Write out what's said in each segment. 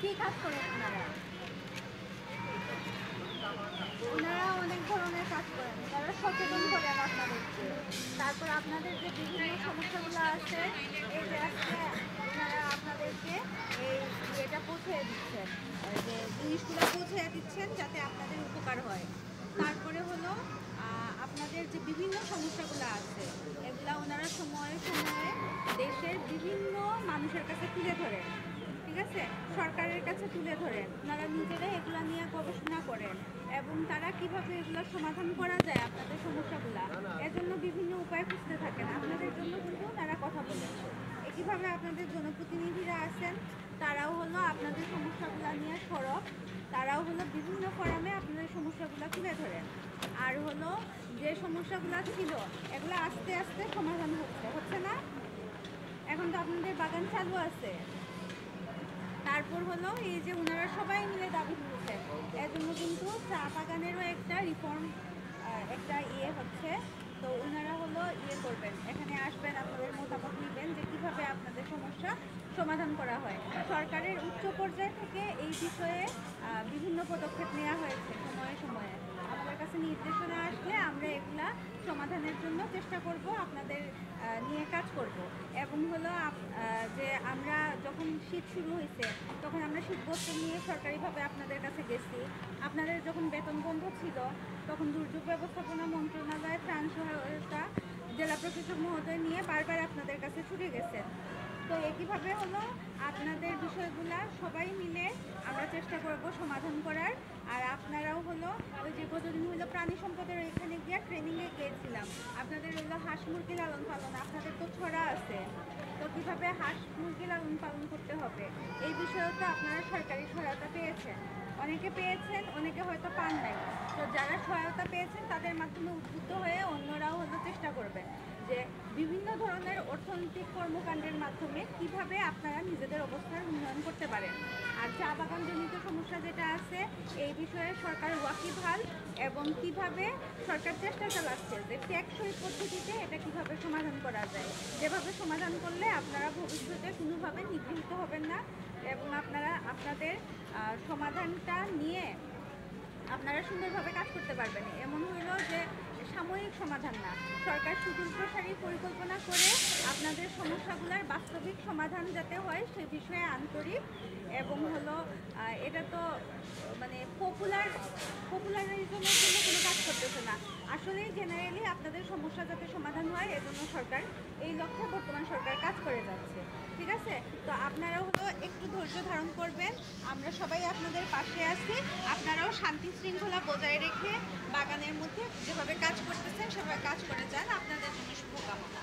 কি কাজ করেন ওনারা? ওনারা অনেক ধরনের কাজ করেন, তারা সচেতন করেন আপনাদেরকে। তারপর আপনাদের যে বিভিন্ন সমস্যাগুলো আছে, এই যে আজকে ওনারা আপনাদেরকে এই এটা পৌঁছে দিচ্ছেন, যে জিনিসগুলো পৌঁছে দিচ্ছেন যাতে আপনাদের উপকার হয়। তারপরে হলো আপনাদের যে বিভিন্ন সমস্যাগুলো আছে, এগুলা ওনারা সময়ে সময়ে দেশের বিভিন্ন মানুষের কাছে তুলে ধরেন, ঠিক আছে, সরকারের কাছে তুলে ধরেন। ওনারা নিজেরাই এগুলো নিয়ে গবেষণা করেন এবং তারা কিভাবে এগুলো সমাধান করা যায় আপনাদের সমস্যাগুলা, এজন্য বিভিন্ন উপায় খুঁজতে থাকেন। আপনাদের জন্য কিন্তু তারা কথা বলেন। একইভাবে আপনাদের জনপ্রতিনিধিরা আছেন, তারাও হলো আপনাদের সমস্যাগুলো নিয়ে সরব, তারাও হলো বিভিন্ন ফোরামে আপনাদের সমস্যাগুলো তুলে ধরেন। আর হলো যে সমস্যাগুলো ছিল এগুলো আস্তে আস্তে সমাধান হচ্ছে না। এখন তো আপনাদের বাগান চালু আছে। তারপর হলো এই যে ওনারা সবাই মিলে দাবি তুলছেন, এর জন্য কিন্তু চা বাগানেরও একটা রিফর্ম একটা হচ্ছে। তো ওনারা হলো করবেন, এখানে আসবেন, আপনাদের মতামত নেবেন যে কীভাবে আপনাদের সমস্যা সমাধান করা হয়। সরকারের উচ্চ পর্যায় থেকে এই বিষয়ে বিভিন্ন পদক্ষেপ নেওয়া হয়েছে সময়ে সময়ে। আমাদের কাছে নির্দেশনা আসলে আমরা এগুলা সমাধানের জন্য চেষ্টা করব, আপনাদের নিয়ে কাজ করব। এবং হলো যে আমরা যখন শীত শুরু হয়েছে তখন আমরা শীতবস্ত্র নিয়ে সরকারিভাবে আপনাদের কাছে গেছি। আপনাদের যখন বেতন বন্ধ ছিল তখন দুর্যোগ ব্যবস্থাপনা মন্ত্রণালয় ত্রাণ সহায়তা জেলা প্রশাসক মহোদয় নিয়ে বারবার আপনাদের কাছে ছুটে গেছেন। তো একইভাবে হলো আপনাদের বিষয়গুলা সবাই মিলে আমরা চেষ্টা করব সমাধান করার। আর আপনারাও হলো ওই যে গতদিন হলো প্রাণী সম্পদের এখানে গিয়ে ট্রেনিংয়ে গিয়েছিলাম, আপনাদের হলো হাঁস মুরগি লালন পালন, আপনাদের তো ছড়া আছে, তো কীভাবে হাঁস মুরগি লালন পালন করতে হবে এই বিষয়েও তো আপনারা সরকারি সহায়তা পেয়েছেন। অনেকে পেয়েছেন, অনেকে হয়তো পান নাই। তো যারা সহায়তা পেয়েছেন তাদের মাধ্যমে উদ্বুদ্ধ হয়ে অন্যরাও হলো চেষ্টা করবেন যে বিভিন্ন ধরনের অর্থনৈতিক কর্মকাণ্ডের মাধ্যমে কিভাবে আপনারা নিজেদের অবস্থার উন্নয়ন করতে পারেন। আর চা বাগানজনিত সমস্যা যেটা আছে এই বিষয়ে সরকার ওয়াকিবহাল এবং কিভাবে সরকার চেষ্টা চালাচ্ছে যে টেকসই পদ্ধতিতে এটা কিভাবে সমাধান করা যায়, যেভাবে সমাধান করলে আপনারা ভবিষ্যতে কোনোভাবে নিগৃহীত হবেন না এবং আপনারা আপনাদের সমাধানটা নিয়ে আপনারা সুন্দরভাবে কাজ করতে পারবেন। এমন হইল যে সাময়িক সমাধান না, সরকার সুদূরপ্রসারী পরিকল্পনা করে আপনাদের সমস্যাগুলোর বাস্তবিক সমাধান যাতে হয় সে বিষয়ে আন্তরিক এবং হলো এটা তো মানে পপুলারিজমের জন্য কোনো কাজ করতেছে না, আসলেই জেনারেলি আপনাদের সমস্যা যাতে সমাধান হয় এজন্য সরকার এই লক্ষ্যে বর্তমান সরকার কাজ করে যাচ্ছে। ঠিক আছে, তো আপনারাও হলো একটু ধৈর্য ধারণ করবেন, আমরা সবাই আপনাদের পাশে আছি। আপনারাও শান্তি শৃঙ্খলা বজায় রেখে বাগানের মধ্যে যেভাবে কাজ করতেছেন সেভাবে কাজ করে যান। আপনাদের জন্য শুভকামনা।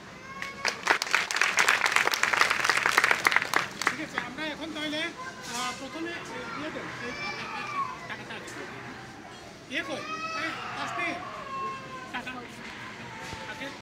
ঠিক আছে, আমরা এখন তাহলে প্রথমে টাকাটা ইয়ে করি, হ্যাঁ।